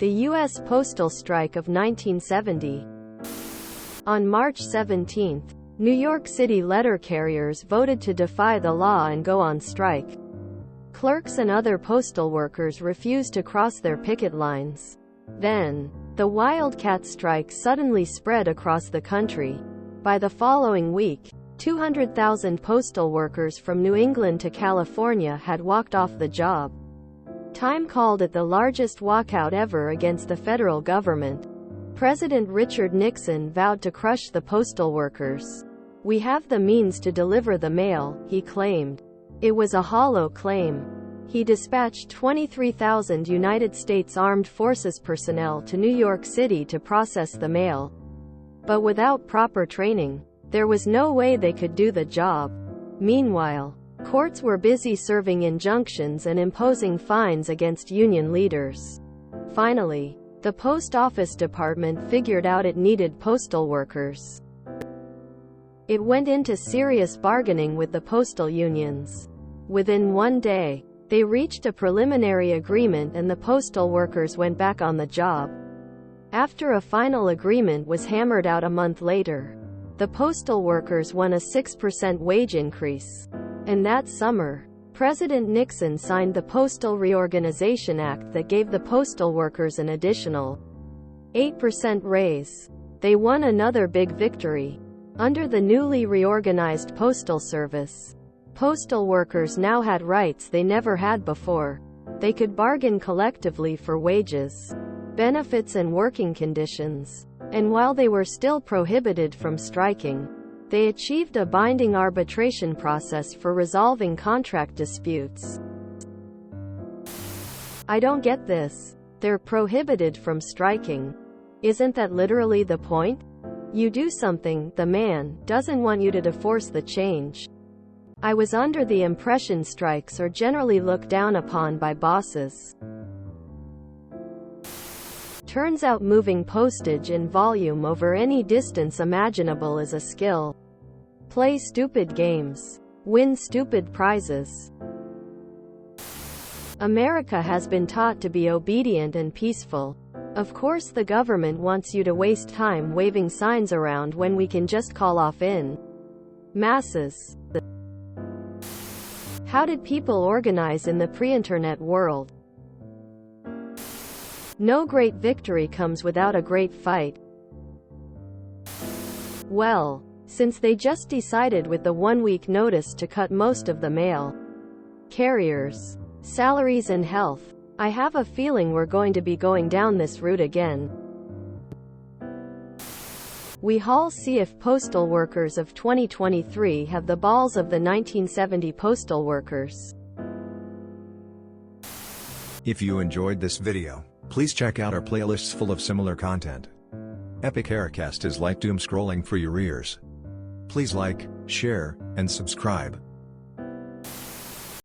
The U.S. Postal Strike of 1970. On March 17, New York City letter carriers voted to defy the law and go on strike. Clerks and other postal workers refused to cross their picket lines. Then, the wildcat strike suddenly spread across the country. By the following week, 200,000 postal workers from New England to California had walked off the job. Time called it the largest walkout ever against the federal government. President Richard Nixon vowed to crush the postal workers. "We have the means to deliver the mail," he claimed. It was a hollow claim. He dispatched 23,000 United States Armed Forces personnel to New York City to process the mail. But without proper training, there was no way they could do the job. Meanwhile, courts were busy serving injunctions and imposing fines against union leaders. Finally, the Post Office Department figured out it needed postal workers. It went into serious bargaining with the postal unions. Within one day, they reached a preliminary agreement and the postal workers went back on the job. After a final agreement was hammered out a month later, the postal workers won a 6% wage increase. And that summer, President Nixon signed the Postal Reorganization Act that gave the postal workers an additional 8% raise. They won another big victory. Under the newly reorganized Postal Service, postal workers now had rights they never had before. They could bargain collectively for wages, benefits and working conditions. And while they were still prohibited from striking, they achieved a binding arbitration process for resolving contract disputes. I don't get this. They're prohibited from striking. Isn't that literally the point? You do something, the man doesn't want you to force the change. I was under the impression strikes are generally looked down upon by bosses. Turns out moving postage in volume over any distance imaginable is a skill. Play stupid games. Win stupid prizes. America has been taught to be obedient and peaceful. Of course the government wants you to waste time waving signs around when we can just call off in masses. How did people organize in the pre-internet world? No great victory comes without a great fight. Well, since they just decided with the 1-week notice to cut most of the mail carriers' salaries and health, I have a feeling we're going to be going down this route again. We'll see if postal workers of 2023 have the balls of the 1970 postal workers. If you enjoyed this video, please check out our playlists full of similar content. Epic Aircast is like doom scrolling for your ears. Please like, share, and subscribe.